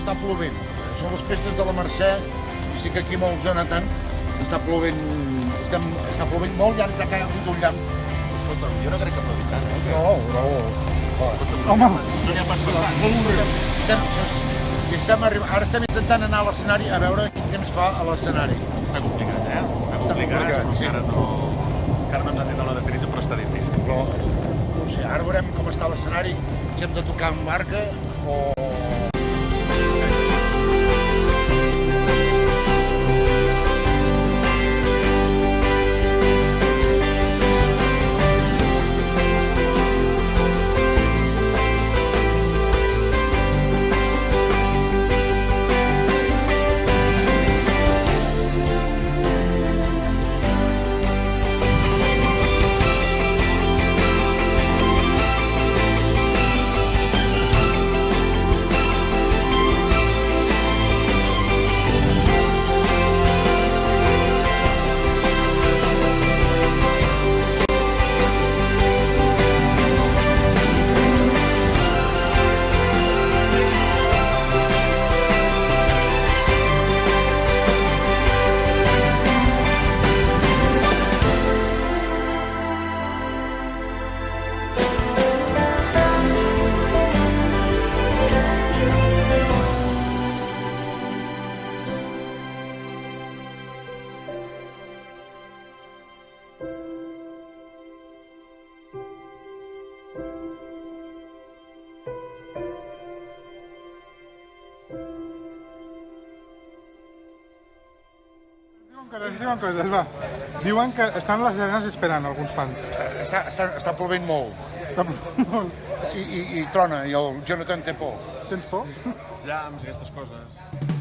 està plovent. Són les festes de la Mercè, estic aquí amb el Jonathan, està plovent molt i ara ens ha caigut un llamp. Escolta, jo no crec que plovi tant, eh? No. Home, No n'hi ha pas per tant. Ara estem intentant anar a l'escenari a veure quin temps fa a l'escenari. Està complicat, eh? Està complicat, sí. Encara no ens han dit el definitiu, però està difícil. Però, no sé, ara veurem com està l'escenari, si hem de tocar amb marca o... diuen coses, va. Diuen que estan a les arenes esperant, alguns fans. Està plovent molt. Està molt. I trona, i el Jonathan té por. Tens por? Els llamps i aquestes coses.